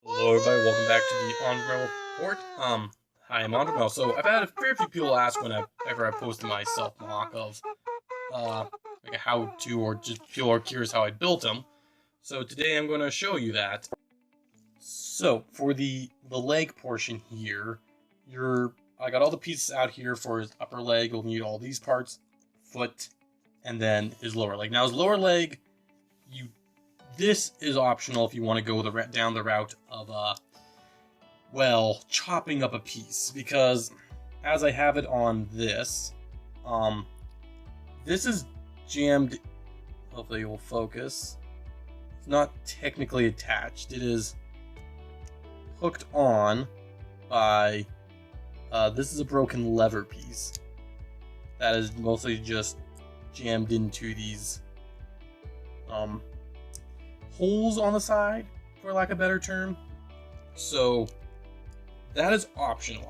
Hello everybody, welcome back to the Onvermel report. Hi, I'm Onvermel. So I've had a fair few people ask whenever I posted my self-mock of like a how-to, or just people are curious how I built them. So today I'm going to show you that. So for the leg portion here, I got all the pieces out here for his upper leg. We'll need all these parts, foot, and then his lower leg. Now his lower leg, this is optional if you want to go down the route of, well, chopping up a piece. Because, as I have it on this, this is jammed, hopefully it will focus. It's not technically attached. It is hooked on by, this is a broken lever piece. That is mostly just jammed into these, holes on the side, for lack of a better term. So that is optional.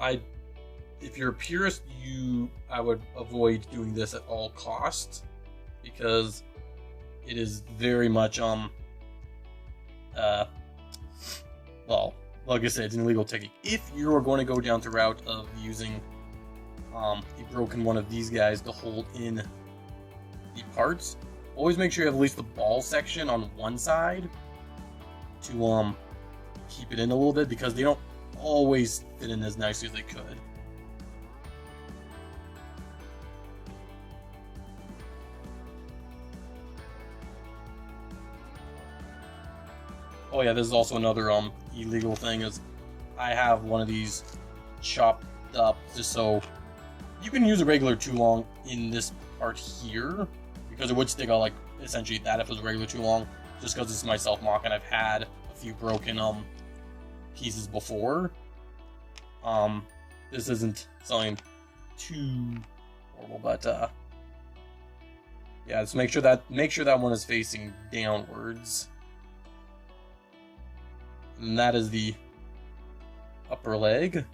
If you're a purist, I would avoid doing this at all costs, because it is very much well, like I said, it's an illegal technique. If you are going to go down the route of using a broken one of these guys to hold in the parts, always make sure you have at least the ball section on one side to keep it in a little bit, because they don't always fit in as nicely as they could. Oh yeah, this is also another illegal thing, is I have one of these chopped up just so you can use a regular too long in this part here, because it would stick out like essentially that if it was regular too long, just because this is my self-mock and I've had a few broken pieces before. This isn't something too horrible, but yeah, just make sure that one is facing downwards. And that is the upper leg.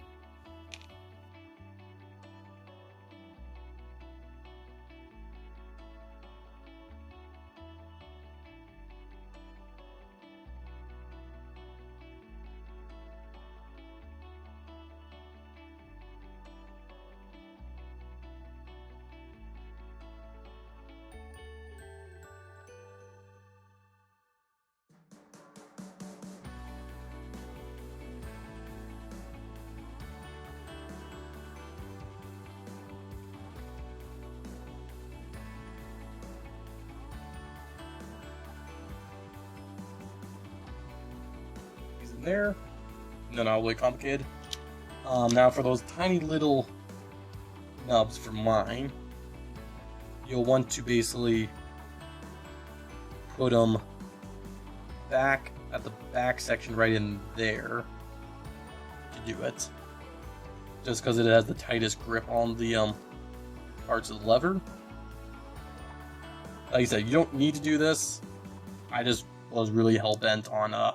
There, no, not really complicated. Now for those tiny little nubs for mine, you'll want to basically put them back at the back section right in there to do it, just because it has the tightest grip on the parts of the lever. Like I said, you don't need to do this. I just was really hell-bent on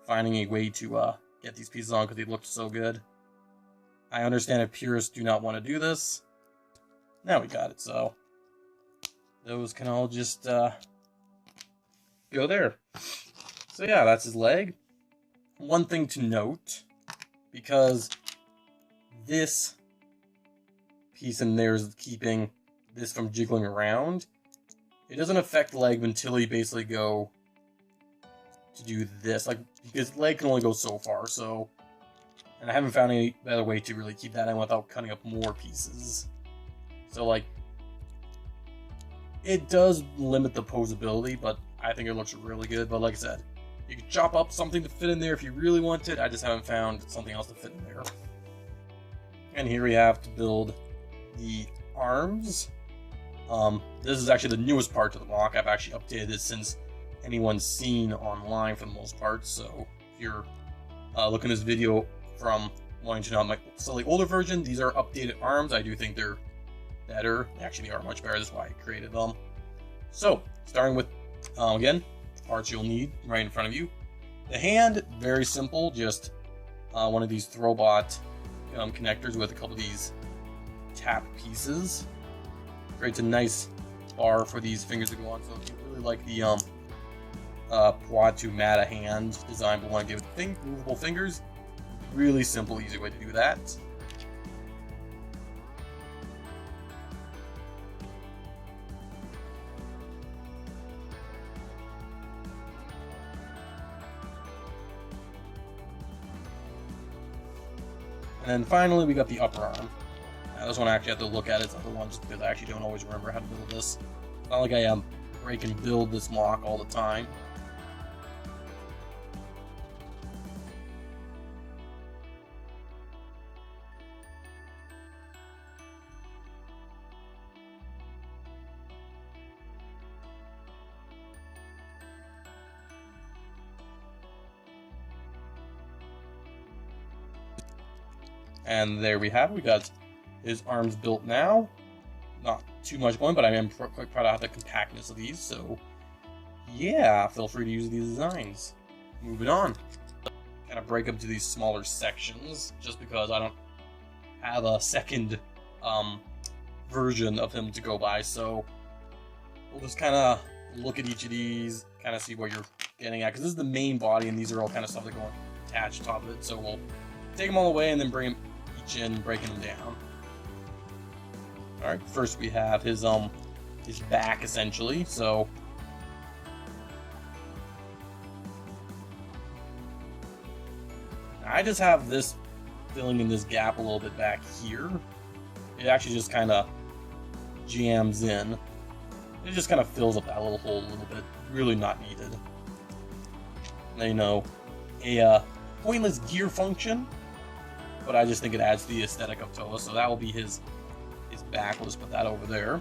finding a way to get these pieces on because they looked so good. I understand if purists do not want to do this. Now we got it, so those can all just go there. So yeah, that's his leg. One thing to note, because this piece in there is keeping this from jiggling around, it doesn't affect the leg until you basically go to do this, like, because leg can only go so far, so, and I haven't found any better way to really keep that in without cutting up more pieces. So, like, it does limit the posability, but I think it looks really good. But like I said, you can chop up something to fit in there if you really want it. I just haven't found something else to fit in there. And here we have to build the arms. This is actually the newest part to the mock. I've actually updated it since anyone's seen online for the most part. So if you're looking at this video from wanting to know my slightly older version, these are updated arms. I do think they're better. Actually, they are much better. That's why I created them. So starting with again, parts you'll need right in front of you. The hand, very simple, just one of these Throwbot connectors with a couple of these tap pieces. Creates a nice bar for these fingers to go on. So if you really like the quad to Mata hand design, but want to give it movable fingers. Really simple, easy way to do that. And then finally, we got the upper arm. Now, this one I actually have to look at its other one just because I actually don't always remember how to build this. It's not like I break and build this mock all the time. And there we have it. We got his arms built now. Not too much going, but I am quite proud of the compactness of these. So, yeah, feel free to use these designs. Moving on. Kind of break up to these smaller sections, just because I don't have a second version of him to go by. So, we'll just kind of look at each of these, kind of see what you're getting at. Because this is the main body, and these are all kind of stuff that go attached top of it. So, we'll take them all away and then bring them each in, breaking them down. Alright, first we have his back, essentially. So I just have this filling in this gap a little bit back here. It actually just kind of jams in. It just kind of fills up that little hole a little bit. Really not needed. Now, you know, a pointless gear function, but I just think it adds to the aesthetic of Toa, so that will be his back. We'll just put that over there.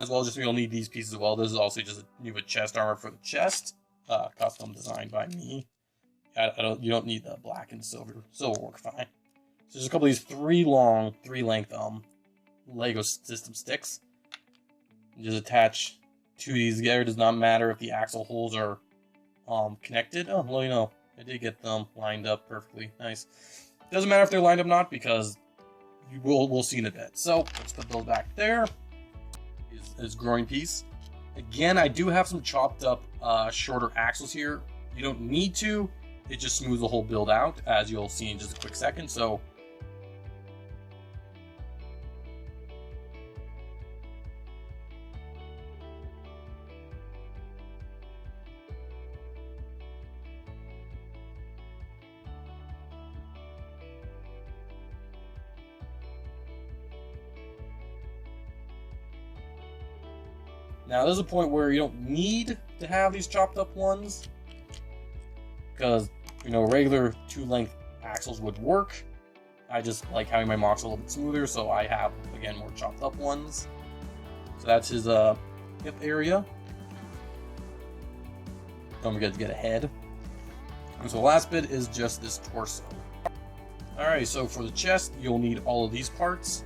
As well, just we'll need these pieces as well. This is also just a new chest armor for the chest, custom designed by me. You don't need the black and silver. Silver will work fine. So there's a couple of these 3-length Lego system sticks. You just attach 2 of these together. It does not matter if the axle holes are connected. Oh, well, you know, I did get them lined up perfectly. Nice. Doesn't matter if they're lined up or not, because we'll see in a bit. So let's put those back there. His groin piece. Again, I do have some chopped up shorter axles here. You don't need to. It just smooths the whole build out, as you'll see in just a quick second. So now there's a point where you don't need to have these chopped up ones, because, you know, regular 2-length axles would work. I just like having my mocks a little bit smoother, so I have, again, more chopped up ones. So that's his hip area. Don't forget to get a head. And so the last bit is just this torso. Alright, so for the chest, you'll need all of these parts.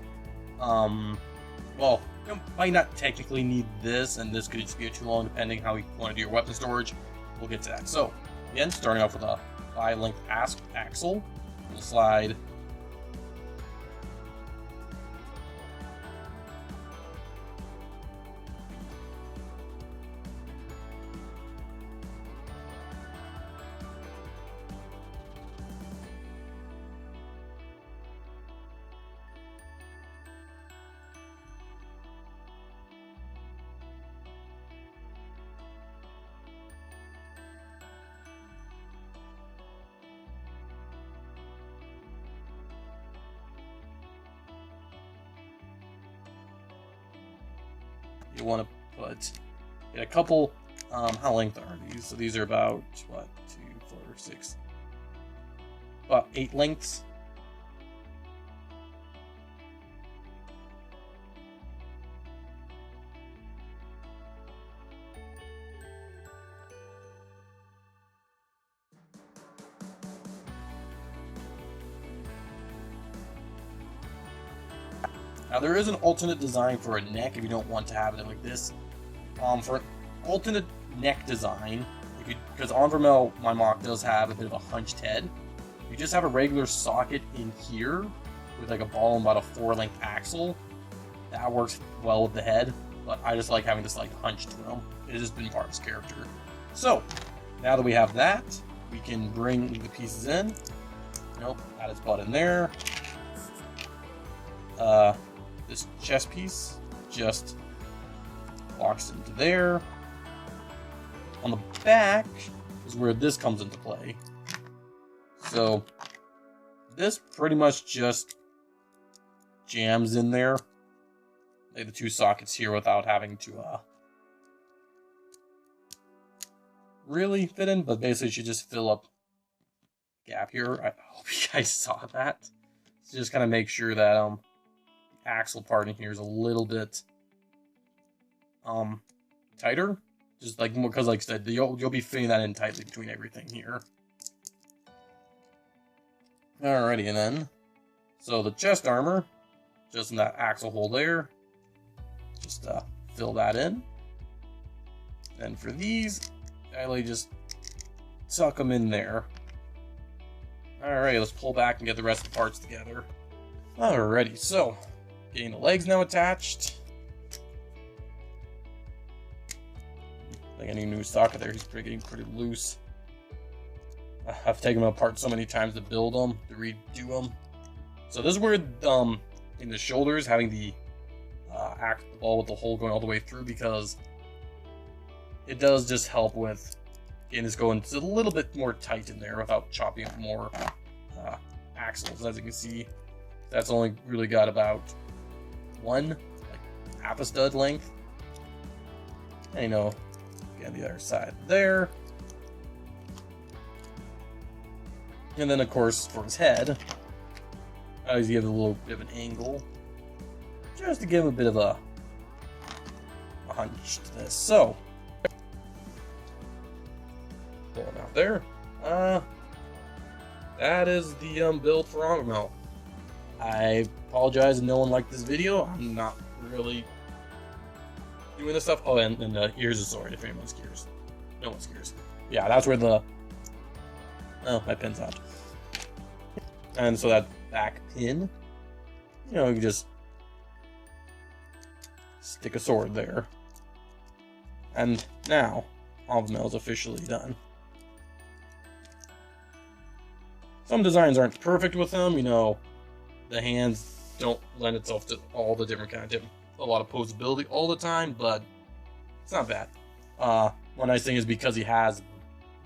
Well, you might not technically need this, and this could just be too long, depending how you want to do your weapon storage. We'll get to that. So, again, starting off with a 5-length axle. We'll slide you want to get a couple, how length are these? So these are about, what, 2, 4, 6, about 8 lengths. Now there is an alternate design for a neck if you don't want to have it like this. For an alternate neck design, because Onvermel, my mock, does have a bit of a hunched head. You just have a regular socket in here with like a ball and about a 4-length axle. That works well with the head, but I just like having this like hunch to him. It has just been part of his character. So now that we have that, we can bring the pieces in. Nope, add his butt in there. This chest piece just walks into there. On the back is where this comes into play. So this pretty much just jams in there, like the 2 sockets here, without having to really fit in, but basically you just fill up the gap here. I hope you guys saw that. So just kind of make sure that the axle part in here is a little bit tighter, just like more, because like I said, you'll be fitting that in tightly between everything here. Alrighty, and then so the chest armor, just in that axle hole there, just fill that in. And for these, I like just tuck them in there. Alright, let's pull back and get the rest of the parts together. Alrighty, so getting the legs now attached. Like any new socket there, he's getting pretty loose. I've taken them apart so many times to build them, to redo them. So this is where in the shoulders, having the ball with the hole going all the way through, because it does just help with getting this going just a little bit more tight in there without chopping up more axles. As you can see, that's only really got about one, like half a stud length. And you know, again, the other side there. And then, of course, for his head, I always give it a little bit of an angle, just to give him a bit of a hunch to this. So, pulling out there. That is the build for Onvermel. I apologize if no one liked this video. I'm not really doing this stuff. Oh, and here's the sword, if anyone's curious. No one's curious. Yeah, that's where the... Oh, my pin's out. And so that back pin, you know, you can just stick a sword there. And now, Onvermel is officially done. Some designs aren't perfect with them, you know, the hands don't lend itself to all the different kind of a lot of posability all the time, but it's not bad. One nice thing is because he has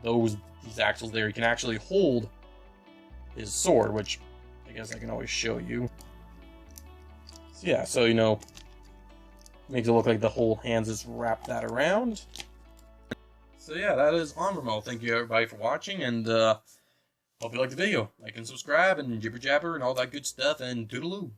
these axles there, he can actually hold his sword, which I guess I can always show you. So yeah, so you know, makes it look like the whole hands just wrap that around. So yeah, that is Onvermel. Thank you everybody for watching, and hope you liked the video. Like and subscribe and jibber jabber and all that good stuff, and toodaloo.